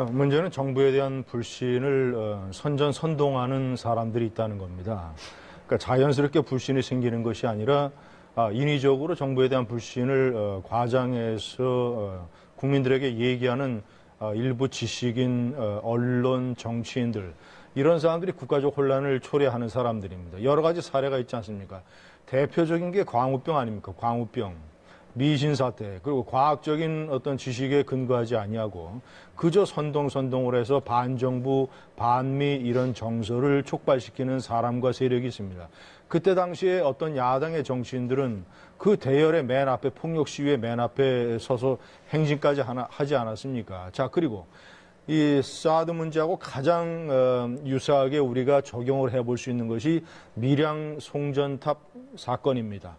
문제는 정부에 대한 불신을 선전선동하는 사람들이 있다는 겁니다. 그러니까 자연스럽게 불신이 생기는 것이 아니라 인위적으로 정부에 대한 불신을 과장해서 국민들에게 얘기하는 일부 지식인, 언론, 정치인들 이런 사람들이 국가적 혼란을 초래하는 사람들입니다. 여러 가지 사례가 있지 않습니까? 대표적인 게 광우병 아닙니까? 광우병. 미신 사태, 그리고 과학적인 어떤 지식에 근거하지 아니하고 그저 선동을 해서 반정부, 반미 이런 정서를 촉발시키는 사람과 세력이 있습니다. 그때 당시에 어떤 야당의 정치인들은 그 대열의 맨 앞에, 폭력 시위의 맨 앞에 서서 행진까지 하지 않았습니까? 자, 그리고 이 사드 문제하고 가장 유사하게 우리가 적용을 해볼 수 있는 것이 밀양 송전탑 사건입니다.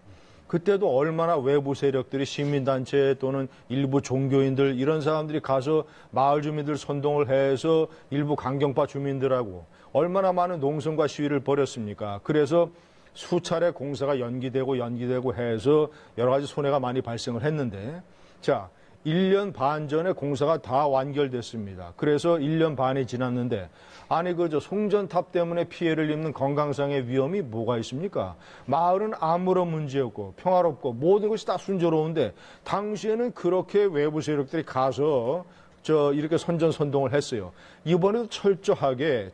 그때도 얼마나 외부 세력들이 시민단체 또는 일부 종교인들 이런 사람들이 가서 마을 주민들 선동을 해서 일부 강경파 주민들하고 얼마나 많은 농성과 시위를 벌였습니까? 그래서 수차례 공사가 연기되고 해서 여러 가지 손해가 많이 발생을 했는데 자, 1년 반 전에 공사가 다 완결됐습니다. 그래서 1년 반이 지났는데 아니 그저 송전탑 때문에 피해를 입는 건강상의 위험이 뭐가 있습니까? 마을은 아무런 문제 없고 평화롭고 모든 것이 다 순조로운데 당시에는 그렇게 외부 세력들이 가서 이렇게 선전선동을 했어요. 이번에도 철저하게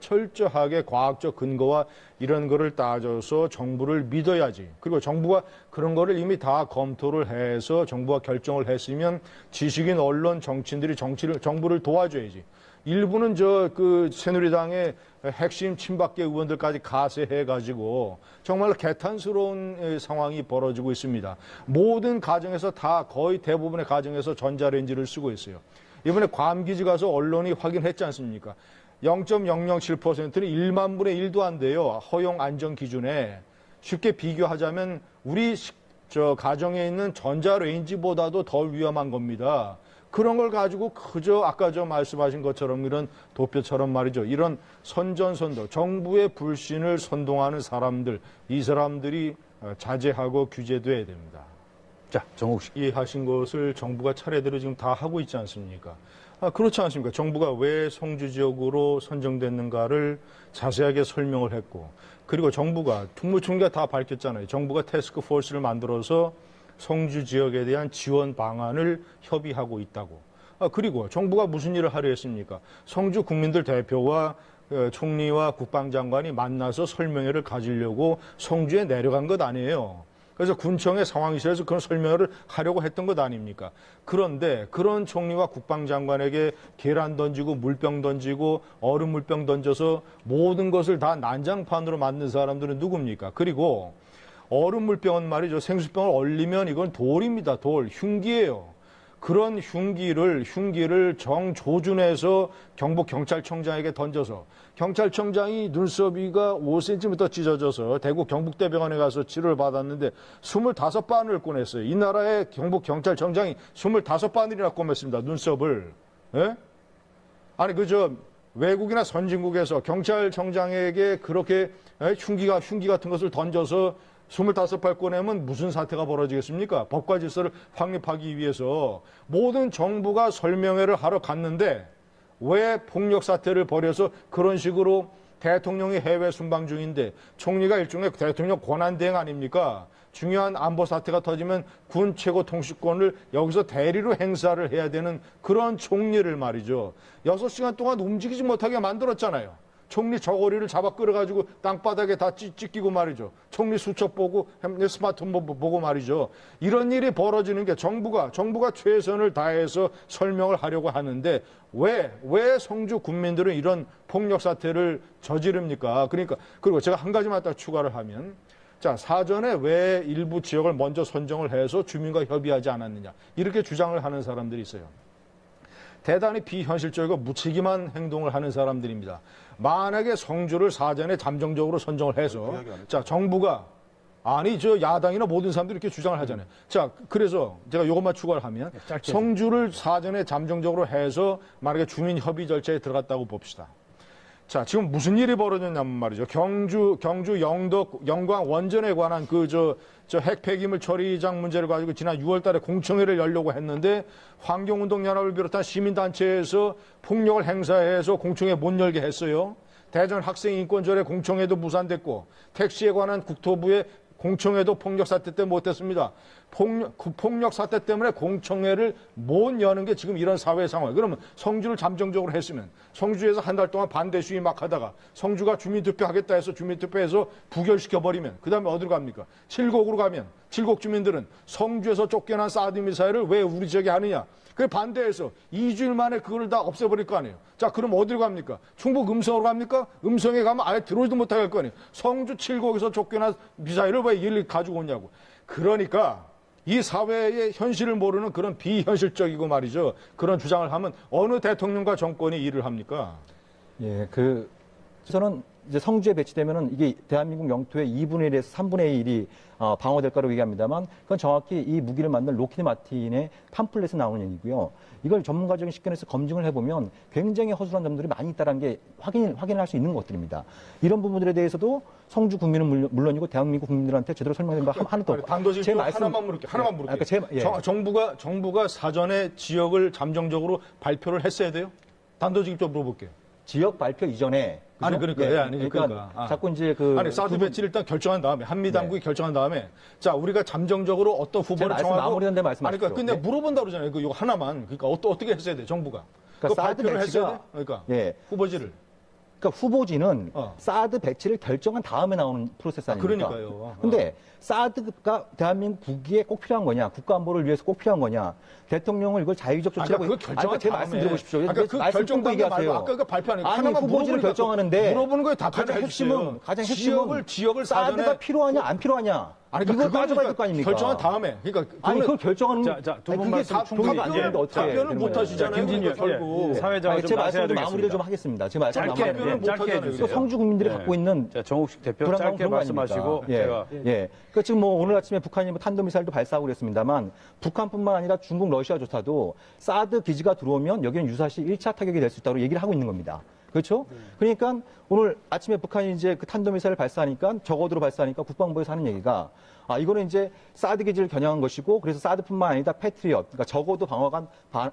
과학적 근거와 이런 거를 따져서 정부를 믿어야지. 그리고 정부가 그런 거를 이미 다 검토를 해서 정부가 결정을 했으면 지식인, 언론, 정치인들이 정부를 도와줘야지. 일부는 새누리당의 핵심 친박계 의원들까지 가세해가지고 정말 개탄스러운 상황이 벌어지고 있습니다. 모든 가정에서 다 거의 대부분의 가정에서 전자레인지를 쓰고 있어요. 이번에 괌기지 가서 언론이 확인했지 않습니까? 0.007%는 1만 분의 1도 안 돼요. 허용 안전 기준에. 쉽게 비교하자면 우리 가정에 있는 전자레인지보다도 덜 위험한 겁니다. 그런 걸 가지고 그저 아까 말씀하신 것처럼 이런 도표처럼 말이죠. 이런 선전선동, 정부의 불신을 선동하는 사람들, 이 사람들이 자제하고 규제돼야 됩니다. 자, 정욱 씨. 이해하신 것을 정부가 차례대로 지금 다 하고 있지 않습니까? 그렇지 않습니까? 정부가 왜 성주 지역으로 선정됐는가를 자세하게 설명을 했고, 그리고 정부가, 국무총리가 다 밝혔잖아요. 정부가 태스크포스를 만들어서 성주 지역에 대한 지원 방안을 협의하고 있다고. 그리고 정부가 무슨 일을 하려 했습니까? 성주 국민들 대표와 총리와 국방장관이 만나서 설명회를 가지려고 성주에 내려간 것 아니에요. 그래서 군청의 상황실에서 그런 설명을 하려고 했던 것 아닙니까? 그런데 그런 총리와 국방장관에게 계란 던지고 물병 던지고 얼음 물병 던져서 모든 것을 다 난장판으로 만든 사람들은 누굽니까? 그리고 얼음 물병은 말이죠. 생수병을 얼리면 이건 돌입니다. 돌, 흉기예요. 그런 흉기를 정조준해서 경북경찰청장에게 던져서 경찰청장이 눈썹이가 5cm 찢어져서 대구 경북대병원에 가서 치료를 받았는데 25바늘 꺼냈어요. 이 나라의 경북경찰청장이 25바늘이나 꺼냈습니다. 눈썹을. 예? 아니 외국이나 선진국에서 경찰청장에게 그렇게 흉기 같은 것을 던져서 25발 꺼내면 무슨 사태가 벌어지겠습니까? 법과 질서를 확립하기 위해서 모든 정부가 설명회를 하러 갔는데 왜 폭력 사태를 벌여서 그런 식으로 대통령이 해외 순방 중인데 총리가 일종의 대통령 권한대행 아닙니까? 중요한 안보 사태가 터지면 군 최고 통수권을 여기서 대리로 행사를 해야 되는 그런 총리를 말이죠. 6시간 동안 움직이지 못하게 만들었잖아요. 총리 저고리를 잡아 끌어가지고 땅바닥에 다 찢기고 말이죠. 총리 수첩 보고 스마트폰 보고 말이죠. 이런 일이 벌어지는 게 정부가 최선을 다해서 설명을 하려고 하는데 왜 성주 군민들은 이런 폭력 사태를 저지릅니까? 그리고 제가 한 가지만 딱 추가를 하면 자, 사전에 왜 일부 지역을 먼저 선정을 해서 주민과 협의하지 않았느냐. 이렇게 주장을 하는 사람들이 있어요. 대단히 비현실적이고 무책임한 행동을 하는 사람들입니다. 만약에 성주를 사전에 잠정적으로 선정을 해서 자, 정부가 야당이나 모든 사람들이 이렇게 주장을 하잖아요. 자, 그래서 제가 이것만 추가를 하면 성주를 사전에 잠정적으로 해서 만약에 주민 협의 절차에 들어갔다고 봅시다. 자, 지금 무슨 일이 벌어졌냐면 말이죠. 경주 영광 원전에 관한 저 핵 폐기물 처리장 문제를 가지고 지난 6월 달에 공청회를 열려고 했는데 환경운동연합을 비롯한 시민단체에서 폭력을 행사해서 공청회 못 열게 했어요. 대전 학생인권절에 공청회도 무산됐고 택시에 관한 국토부의 공청회도 폭력 사태 때문에 못했습니다. 폭력 사태 때문에 공청회를 못 여는 게 지금 이런 사회 상황. 그러면 성주를 잠정적으로 했으면 성주에서 한 달 동안 반대 시위 막 하다가 성주가 주민투표 하겠다 해서 주민투표해서 부결시켜버리면 그 다음에 어디로 갑니까? 칠곡으로 가면 칠곡 주민들은 성주에서 쫓겨난 사드 미사일을 왜 우리 지역에 하느냐? 그 반대해서 2주일 만에 그걸 다 없애버릴 거 아니에요. 자, 그럼 어디로 갑니까? 충북 음성으로 갑니까? 음성에 가면 아예 들어오지도 못하게 할 거 아니에요. 성주 칠곡에서 쫓겨난 미사일을 왜 이리 가지고 오냐고. 그러니까 이 사회의 현실을 모르는 그런 비현실적이고 말이죠. 그런 주장을 하면 어느 대통령과 정권이 일을 합니까? 예, 저는 이제 성주에 배치되면은 이게 대한민국 영토의 2분의 1에서 3분의 1이 방어될 거라고 얘기합니다만 그건 정확히 이 무기를 만든 로키드 마틴의 팜플렛에 나오는 얘기고요. 이걸 전문가적인 식견에서 검증을 해보면 굉장히 허술한 점들이 많이 있다는 게 확인을 할 수 있는 것들입니다. 이런 부분들에 대해서도 성주 국민은 물론이고 대한민국 국민들한테 제대로 설명된 바 하나도 없고. 단도직입적으로 하나만 물을게요. 정부가 사전에 지역을 잠정적으로 발표를 했어야 돼요? 단도직입적으로 물어볼게요. 지역 발표 이전에 아니 그러니까 자꾸 이제 사드 배치를 일단 결정한 다음에 한미 당국이 결정한 다음에 자 우리가 잠정적으로 어떤 후보를 정하고 마무리한데 말씀하시죠. 아니 그러니까 근데 물어본다 그러잖아요. 이거 하나만 그러니까 어떻게 했어야 돼 정부가? 그러니까 사드 발표를 배치가 했어야 돼? 그러니까 후보지를. 그러니까 후보지는 사드 배치를 결정한 다음에 나오는 프로세스 아닙니까? 그러니까요. 근데 사드가 대한민국 국기에 꼭 필요한 거냐? 국가 안보를 위해서 꼭 필요한 거냐? 대통령을 이걸 자의적 조치라고 그거 결정한 제 말씀 들어보십시오. 그 결정 얘기하세요. 아까 그 발표하는 아니 후보지를 결정하는데 물어보는 거에 답변을 해주세요. 가장 핵심은 지역을 사드가 필요하냐 안 필요하냐? 아니, 이걸 따져봐야 될 거 아닙니까? 결정한 다음에. 그러니까 아니 그걸 결정하는 두 분 말씀 충분히 안 되는데 어떻게 답변을 못 하시잖아요. 김진유 결국 사회자가 제 말씀 마무리를 좀 하겠습니다. 제 말씀 짧게 해주세요. 성주 국민들이 갖고 있는 정옥식 대표 짧게 말씀하시고 제가 그러니까 지금 뭐 오늘 아침에 북한이 탄도미사일도 발사하고 그랬습니다만 북한뿐만 아니라 중국, 러시아조차도 사드 기지가 들어오면 여기는 유사시 1차 타격이 될 수 있다고 얘기를 하고 있는 겁니다. 그렇죠? 그러니까 오늘 아침에 북한이 이제 그 탄도미사일을 발사하니까 저거드로 발사하니까 국방부에서 하는 얘기가 이거는 이제 사드 기지를 겨냥한 것이고 그래서 사드뿐만 아니라 패트리엇, 그러니까 적어도 방어가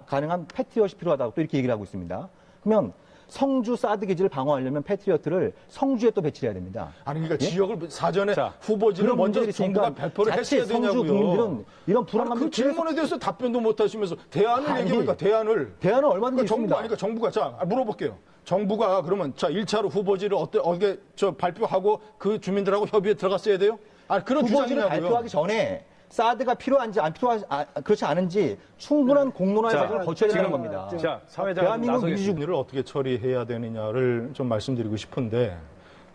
가능한 패트리엇이 필요하다고 또 이렇게 얘기를 하고 있습니다. 그러면 성주 사드 기지를 방어하려면 패트리어트를 성주에 또 배치해야 됩니다. 아니 그러니까 지역을 사전에 후보지를 먼저 정부가 발표를 했어야 되냐고요. 성주 국민들은 이런 불안감을 그 질문에 대해서 답변도 못 하시면서 대안을 얘기하니까 대안을 얼마든지 있습니다. 정부가 자 물어볼게요. 정부가 그러면 자 1차로 후보지를 어떻게 발표하고 그 주민들하고 협의에 들어갔어야 돼요? 그런 후보지를 주장이냐고요. 발표하기 전에 사드가 필요한지 안 필요하지 그렇지 않은지 충분한 공론화의 과정을 거쳐야 되는 겁니다. 자, 사회자가 대한민국 민주주의를 어떻게 처리해야 되느냐를 좀 말씀드리고 싶은데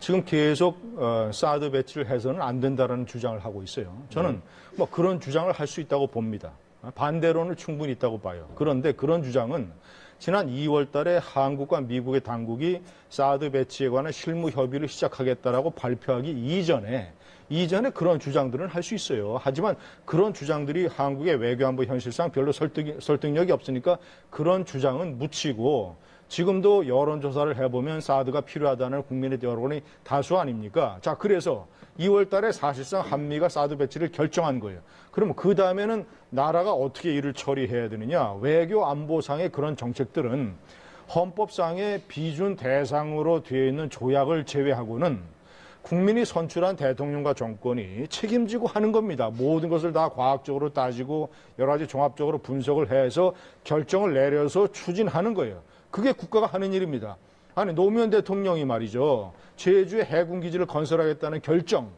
지금 계속 사드 배치를 해서는 안 된다라는 주장을 하고 있어요. 저는 뭐 그런 주장을 할 수 있다고 봅니다. 반대론을 충분히 있다고 봐요. 그런데 그런 주장은 지난 2월 달에 한국과 미국의 당국이 사드 배치에 관한 실무 협의를 시작하겠다라고 발표하기 이전에 그런 주장들은 할 수 있어요. 하지만 그런 주장들이 한국의 외교안보 현실상 별로 설득력이 없으니까 그런 주장은 묻히고 지금도 여론조사를 해보면 사드가 필요하다는 국민의 여론이 다수 아닙니까? 자, 그래서 2월 달에 사실상 한미가 사드 배치를 결정한 거예요. 그러면 그 다음에는 나라가 어떻게 이를 처리해야 되느냐? 외교 안보상의 그런 정책들은 헌법상의 비준 대상으로 되어 있는 조약을 제외하고는 국민이 선출한 대통령과 정권이 책임지고 하는 겁니다. 모든 것을 다 과학적으로 따지고 여러 가지 종합적으로 분석을 해서 결정을 내려서 추진하는 거예요. 그게 국가가 하는 일입니다. 노무현 대통령이 말이죠. 제주에 해군기지를 건설하겠다는 결정,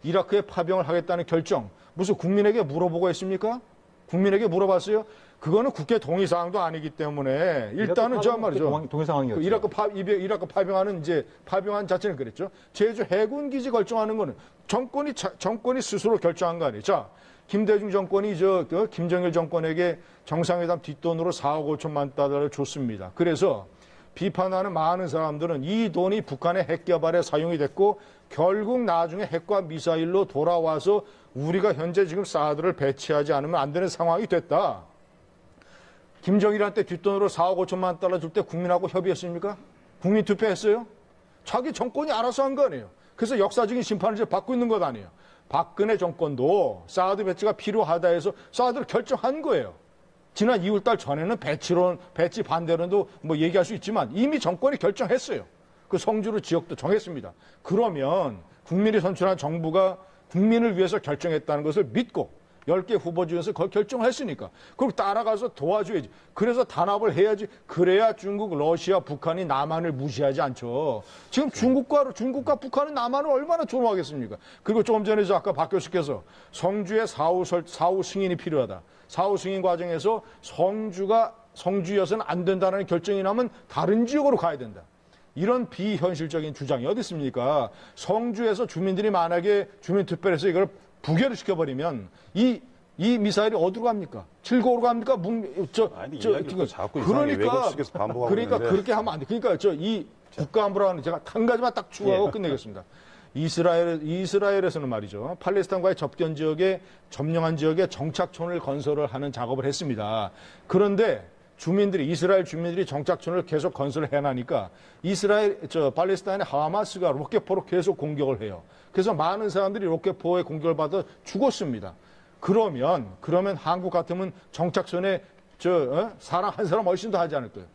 이라크에 파병을 하겠다는 결정, 무슨 국민에게 물어보고 했습니까? 국민에게 물어봤어요? 그거는 국회 동의사항도 아니기 때문에 일단은 저 말이죠. 동의사항이었죠. 이라크 파병한 자체는 그랬죠. 제주 해군기지 결정하는 거는 정권이 스스로 결정한 거 아니에요. 자, 김대중 정권이 김정일 정권에게 정상회담 뒷돈으로 4억 5천만 달러를 줬습니다. 그래서 비판하는 많은 사람들은 이 돈이 북한의 핵 개발에 사용이 됐고 결국 나중에 핵과 미사일로 돌아와서 우리가 현재 지금 사드를 배치하지 않으면 안 되는 상황이 됐다. 김정일한테 뒷돈으로 4억 5천만 달러 줄 때 국민하고 협의했습니까? 국민 투표했어요? 자기 정권이 알아서 한 거 아니에요. 그래서 역사적인 심판을 이제 받고 있는 것 아니에요. 박근혜 정권도 사드 배치가 필요하다 해서 사드를 결정한 거예요. 지난 2월달 전에는 배치 반대론도 뭐 얘기할 수 있지만 이미 정권이 결정했어요. 그 성주로 지역도 정했습니다. 그러면 국민이 선출한 정부가 국민을 위해서 결정했다는 것을 믿고 10개 후보 중에서 그걸 결정했으니까 그걸 따라가서 도와줘야지. 그래서 단합을 해야지. 그래야 중국, 러시아, 북한이 남한을 무시하지 않죠. 지금 중국과 북한은 남한을 얼마나 존중하겠습니까? 그리고 조금 전에 아까 박 교수께서 성주에 사후 승인이 필요하다. 사후 승인 과정에서 성주여서는 안 된다는 결정이 나면 다른 지역으로 가야 된다. 이런 비현실적인 주장이 어디 있습니까? 성주에서 주민들이 만약에 주민투표해서 이걸 부결을 시켜버리면 이 미사일이 어디로 갑니까? 칠곡으로 갑니까? 그러니까 그렇게 하면 안 돼. 그러니까 이 국가안보라는 제가 한 가지만 딱 추가하고 끝내겠습니다. 이스라엘에서는 말이죠. 팔레스타인과의 접견 지역에 점령한 지역에 정착촌을 건설을 하는 작업을 했습니다. 그런데 이스라엘 주민들이 정착촌을 계속 건설을 해나니까 팔레스타인의 하마스가 로켓포로 계속 공격을 해요. 그래서 많은 사람들이 로켓포의 공격을 받아 죽었습니다. 그러면 한국 같으면 정착촌에 사람 한 사람 훨씬 더 하지 않을 거예요.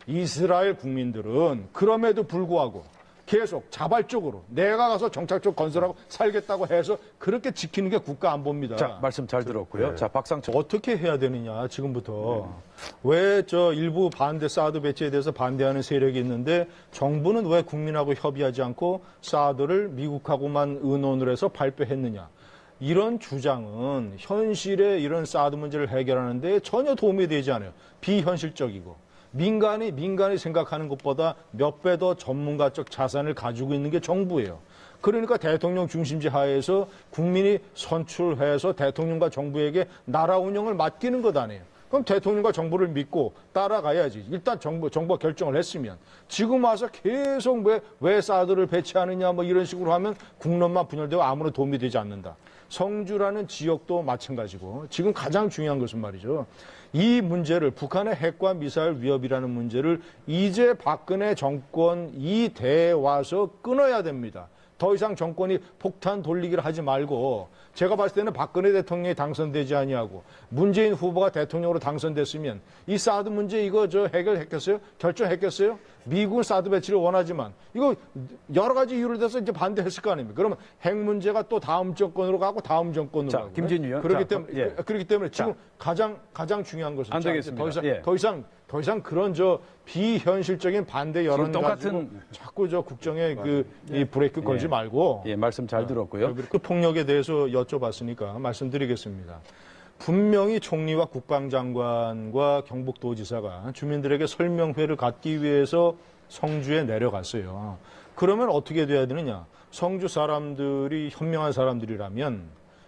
이스라엘 국민들은 그럼에도 불구하고 계속 자발적으로 내가 가서 정착촌 건설하고 살겠다고 해서 그렇게 지키는 게 국가 안보입니다. 자, 말씀 잘 들었고요. 네. 자, 박상철. 어떻게 해야 되느냐, 지금부터. 왜 일부 사드 배치에 대해서 반대하는 세력이 있는데 정부는 왜 국민하고 협의하지 않고 사드를 미국하고만 의논을 해서 발표했느냐. 이런 주장은 현실의 이런 사드 문제를 해결하는데 전혀 도움이 되지 않아요. 비현실적이고. 민간이 생각하는 것보다 몇 배 더 전문가적 자산을 가지고 있는 게 정부예요. 그러니까 대통령 중심제 하에서 국민이 선출해서 대통령과 정부에게 나라 운영을 맡기는 것 아니에요. 그럼 대통령과 정부를 믿고 따라가야지. 일단 정부가 결정을 했으면. 지금 와서 계속 왜 사드를 배치하느냐 뭐 이런 식으로 하면 국론만 분열되고 아무런 도움이 되지 않는다. 성주라는 지역도 마찬가지고 지금 가장 중요한 것은 말이죠. 이 문제를 북한의 핵과 미사일 위협이라는 문제를 이제 박근혜 정권이 돼 와서 끊어야 됩니다. 더 이상 정권이 폭탄 돌리기를 하지 말고 제가 봤을 때는 박근혜 대통령이 당선되지 아니하고 문재인 후보가 대통령으로 당선됐으면 이 사드 문제 이거 해결했겠어요? 결정했겠어요? 미국은 사드 배치를 원하지만 이거 여러 가지 이유를 대서 이제 반대했을 거 아닙니까? 그러면 핵 문제가 또 다음 정권으로 가고 다음 정권으로 가고. 김진유 의원. 그렇기 때문에 지금 가장 중요한 것은 안 되겠습니다. 더 이상 그런 비현실적인 반대 여론 가지고 자꾸 국정에 이 브레이크 걸지 말고. 예, 말씀 잘 들었고요. 그 폭력에 대해서 여쭤봤으니까 말씀드리겠습니다. 분명히 총리와 국방장관과 경북도지사가 주민들에게 설명회를 갖기 위해서 성주에 내려갔어요. 그러면 어떻게 돼야 되느냐? 성주 사람들이 현명한 사람들이라면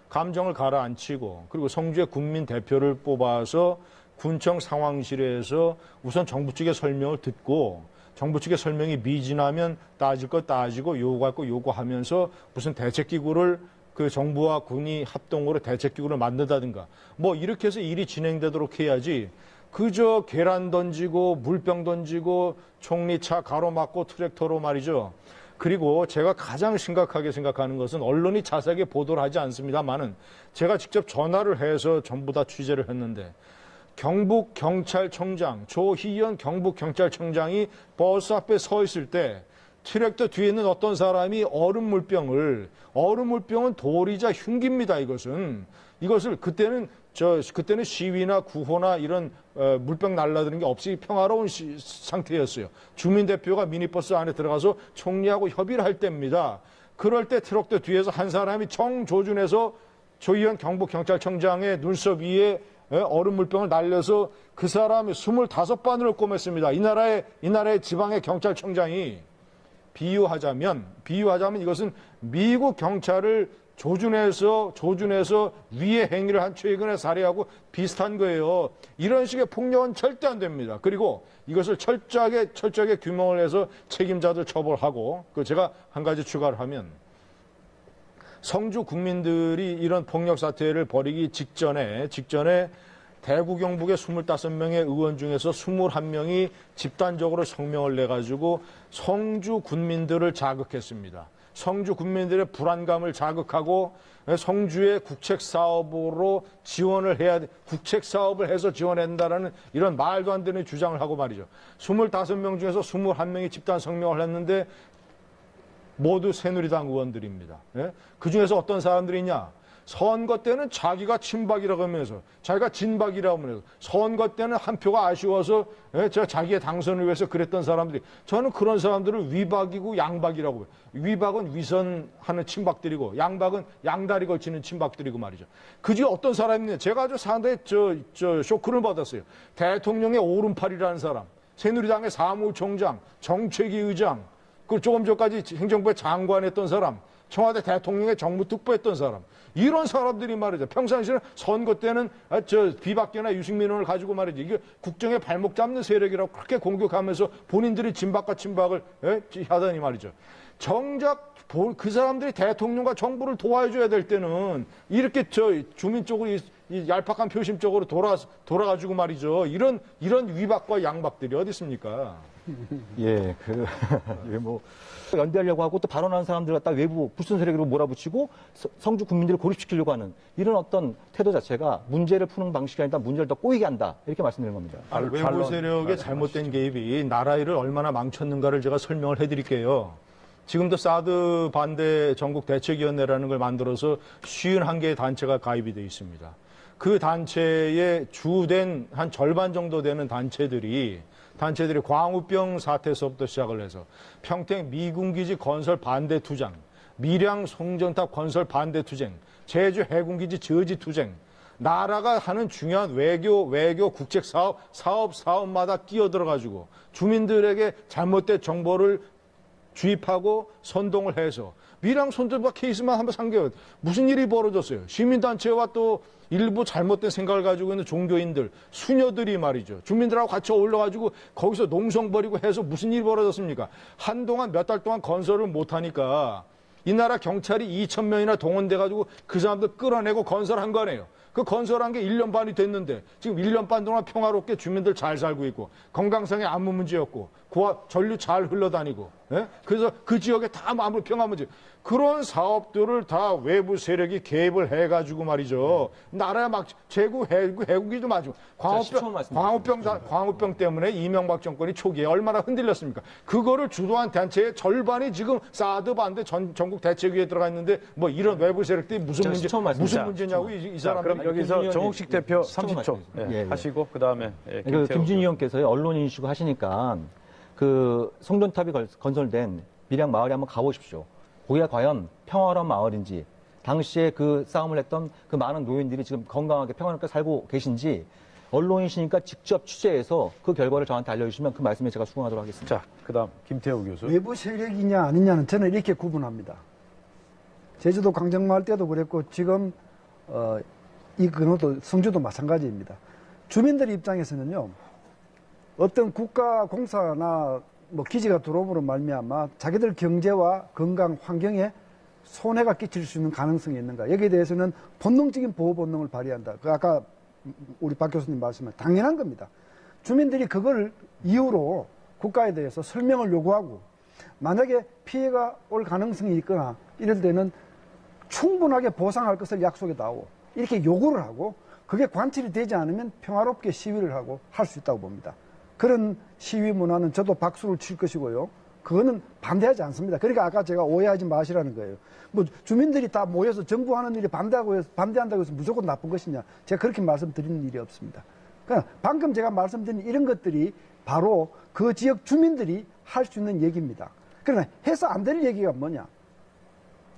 감정을 가라앉히고 그리고 성주의 국민 대표를 뽑아서 군청 상황실에서 우선 정부 측의 설명을 듣고 정부 측의 설명이 미진하면 따질 거 따지고 요구할 거 요구하면서 무슨 대책기구를 그 정부와 군이 합동으로 대책기구를 만든다든가 뭐 이렇게 해서 일이 진행되도록 해야지 그저 계란 던지고 물병 던지고 총리차 가로막고 트랙터로 말이죠. 그리고 제가 가장 심각하게 생각하는 것은 언론이 자세하게 보도를 하지 않습니다만은 제가 직접 전화를 해서 전부 다 취재를 했는데 경북경찰청장 조희연 경북경찰청장이 버스 앞에 서 있을 때 트랙터 뒤에 있는 어떤 사람이 얼음 물병은 돌이자 흉기입니다. 이것을 그때는 시위나 구호나 이런 물병 날라드는 게 없이 평화로운 상태였어요. 주민 대표가 미니버스 안에 들어가서 총리하고 협의를 할 때입니다. 그럴 때 트럭터 뒤에서 한 사람이 정조준해서 조희연 경북경찰청장의 눈썹 위에 얼음 물병을 날려서 그 사람이 25바늘을 꿰맸습니다. 이 나라의 지방의 경찰청장이 비유하자면 이것은 미국 경찰을 조준해서 위해 행위를 한 최근의 사례하고 비슷한 거예요. 이런 식의 폭력은 절대 안 됩니다. 그리고 이것을 철저하게 규명을 해서 책임자들 처벌하고 제가 한 가지 추가를 하면 성주 국민들이 이런 폭력 사태를 벌이기 직전에 대구 경북의 25명의 의원 중에서 21명이 집단적으로 성명을 내가지고 성주 군민들을 자극했습니다. 성주 군민들의 불안감을 자극하고 성주의 국책 사업으로 지원을 해야 돼. 국책 사업을 해서 지원한다라는 이런 말도 안 되는 주장을 하고 말이죠. 25명 중에서 21명이 집단 성명을 했는데 모두 새누리당 의원들입니다. 예? 그 중에서 어떤 사람들이 있냐? 선거 때는 자기가 친박이라고 하면서 자기가 진박이라고 하면서 선거 때는 한 표가 아쉬워서 자기의 당선을 위해서 그랬던 사람들이 저는 그런 사람들을 위박이고 양박이라고 해요. 위박은 위선하는 친박들이고 양박은 양다리 걸치는 친박들이고 말이죠. 그중에 어떤 사람이냐 제가 아주 상당히 쇼크를 받았어요. 대통령의 오른팔이라는 사람, 새누리당의 사무총장, 정책위 의장, 그 조금 전까지 행정부의 장관했던 사람, 청와대 대통령의 정무특보했던 사람, 이런 사람들이 말이죠. 평상시에는 선거 때는 비박계나 유승민원을 가지고 말이죠. 이게 국정에 발목 잡는 세력이라고 그렇게 공격하면서 본인들이 진박과 친박을 하더니 말이죠. 정작 그 사람들이 대통령과 정부를 도와줘야 될 때는 이렇게 주민 쪽으로 이 얄팍한 표심 쪽으로 돌아가지고 말이죠. 이런 위박과 양박들이 어디 있습니까? 예, 연대하려고 하고 또 발언하는 사람들 갖다 외부 불순 세력으로 몰아붙이고 성주 국민들을 고립시키려고 하는 이런 어떤 태도 자체가 문제를 푸는 방식이 아니라 문제를 더 꼬이게 한다. 이렇게 말씀드리는 겁니다. 외부 세력의 잘못된 개입이 나라 일을 얼마나 망쳤는가를 제가 설명을 해드릴게요. 지금도 사드 반대 전국 대책위원회라는 걸 만들어서 51개의 단체가 가입이 되어 있습니다. 그 단체의 주된 한 절반 정도 되는 단체들이 광우병 사태에서부터 시작을 해서 평택 미군기지 건설 반대 투쟁, 밀양 송전탑 건설 반대 투쟁, 제주 해군기지 저지 투쟁, 나라가 하는 중요한 외교 국책 사업마다 끼어들어가지고 주민들에게 잘못된 정보를 주입하고 선동을 해서 밀양 손전탑 케이스만 한번 상기해요. 무슨 일이 벌어졌어요? 시민단체와 또 일부 잘못된 생각을 가지고 있는 종교인들, 수녀들이 말이죠. 주민들하고 같이 어울려가지고 거기서 농성 벌이고 해서 무슨 일이 벌어졌습니까? 한동안 몇 달 동안 건설을 못하니까 이 나라 경찰이 2,000명이나 동원돼가지고 그 사람들 끌어내고 건설한 거네요. 그 건설한 게 1년 반이 됐는데 지금 1년 반 동안 평화롭게 주민들 잘 살고 있고 건강상에 아무 문제 없고 전류 잘 흘러다니고 그래서 그 지역에 다 아무 평화 문제 그런 사업들을 다 외부 세력이 개입을 해가지고 말이죠. 나라에 막 제구 해국이도 맞고 광우병 때문에 이명박 정권이 초기에 얼마나 흔들렸습니까? 그거를 주도한 단체의 절반이 지금 사드 반대 전국 대책위에 들어가 있는데 뭐 이런 외부 세력들이 무슨 문제냐고 이 사람들이. 그럼 여기서 정옥식 대표 30초 하시고 그다음에 김준희 의원께서요 언론 인식을 하시니까 그 송전탑이 건설된 밀양 마을에 한번 가보십시오. 거기가 과연 평화로운 마을인지 당시에 그 싸움을 했던 그 많은 노인들이 지금 건강하게 평화롭게 살고 계신지 언론이시니까 직접 취재해서 그 결과를 저한테 알려주시면 그 말씀에 제가 수긍하도록 하겠습니다. 자, 그다음 김태우 교수. 외부 세력이냐 아니냐는 저는 이렇게 구분합니다. 제주도 강정마을 때도 그랬고 지금 이 근호도 성주도 마찬가지입니다. 주민들 입장에서는요. 어떤 국가 공사나 뭐 기지가 들어옴으로 말미암아 자기들 경제와 건강 환경에 손해가 끼칠 수 있는 가능성이 있는가 여기에 대해서는 본능적인 보호 본능을 발휘한다. 그 아까 우리 박 교수님 말씀은 당연한 겁니다. 주민들이 그걸 이유로 국가에 대해서 설명을 요구하고 만약에 피해가 올 가능성이 있거나 이럴 때는 충분하게 보상할 것을 약속해 다오 이렇게 요구를 하고 그게 관철이 되지 않으면 평화롭게 시위를 하고 할 수 있다고 봅니다. 그런 시위 문화는 저도 박수를 칠 것이고요. 그거는 반대하지 않습니다. 그러니까 아까 제가 오해하지 마시라는 거예요. 뭐 주민들이 다 모여서 정부 하는 일이 반대한다고 해서 무조건 나쁜 것이냐. 제가 그렇게 말씀드리는 일이 없습니다. 그러니까 방금 제가 말씀드린 이런 것들이 바로 그 지역 주민들이 할 수 있는 얘기입니다. 그러나 해서 안 될 얘기가 뭐냐.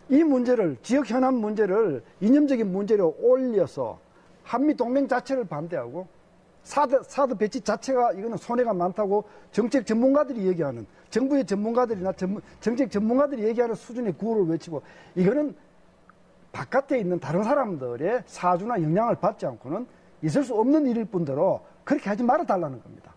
이 문제를 지역 현안 문제를 이념적인 문제로 올려서 한미동맹 자체를 반대하고 사드 배치 자체가 이거는 손해가 많다고 정책 전문가들이 얘기하는 정부의 전문가들이나 정책 전문가들이 얘기하는 수준의 구호를 외치고 이거는 바깥에 있는 다른 사람들의 사주나 영향을 받지 않고는 있을 수 없는 일일 뿐더러 그렇게 하지 말아달라는 겁니다.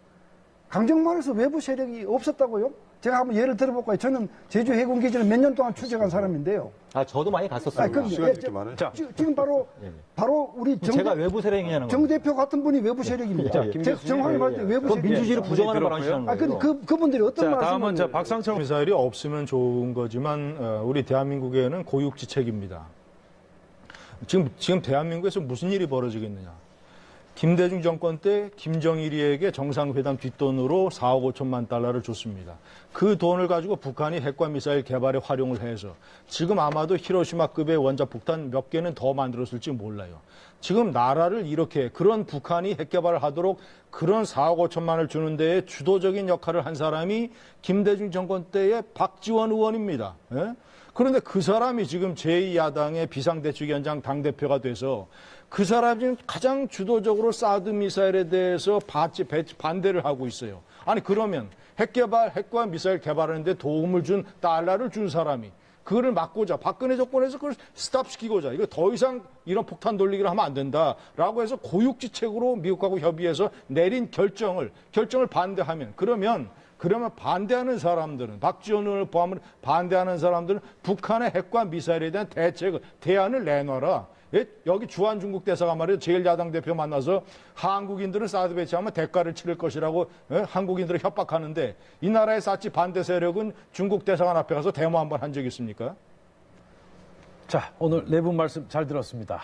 강정마을에서 외부 세력이 없었다고요? 제가 한번 예를 들어볼까요? 저는 제주 해군기지를 몇 년 동안 출적한 사람인데요. 아, 저도 많이 갔었어요. 아니, 시간이 이렇게 많아요. 자, 지금 바로 우리 제가 외부 세력이냐는 정 겁니다. 대표 같은 분이 외부 세력입니다. 제가 정확히 말할 때 외부 그건 세력. 민주주의를 부정하는 들었고요. 발언이라는 거예요. 그분들이 어떤 자, 말씀을. 다음은 저 박상철 미사일이 없으면 좋은 거지만 우리 대한민국에는 고육지책입니다. 지금 대한민국에서 무슨 일이 벌어지겠느냐. 김대중 정권 때 김정일이에게 정상회담 뒷돈으로 4억 5천만 달러를 줬습니다. 그 돈을 가지고 북한이 핵과 미사일 개발에 활용을 해서 지금 아마도 히로시마급의 원자폭탄 몇 개는 더 만들었을지 몰라요. 지금 나라를 이렇게 그런 북한이 핵 개발을 하도록 그런 4억 5천만을 주는 데에 주도적인 역할을 한 사람이 김대중 정권 때의 박지원 의원입니다. 예? 그런데 그 사람이 지금 제2야당의 비상대책위원장 당대표가 돼서 그 사람이 가장 주도적으로 사드 미사일에 대해서 반대를 하고 있어요. 아니 그러면 핵과 미사일 개발하는데 도움을 준 달러를 준 사람이 그거를 막고자 박근혜 정권에서 그걸 스탑시키고자 이거 더 이상 이런 폭탄 돌리기를 하면 안 된다라고 해서 고육지책으로 미국하고 협의해서 내린 결정을 반대하면 그러면 반대하는 사람들은 박지원 의원을 포함한 반대하는 사람들은 북한의 핵과 미사일에 대한 대안을 내놔라. 여기 주한 중국 대사가 말이에요. 제1야당 대표 만나서 한국인들은 사드 배치하면 대가를 치를 것이라고 한국인들을 협박하는데 이 나라의 사치 반대 세력은 중국 대사관 앞에 가서 데모 한번 한 적 있습니까? 자, 오늘 네 분 말씀 잘 들었습니다.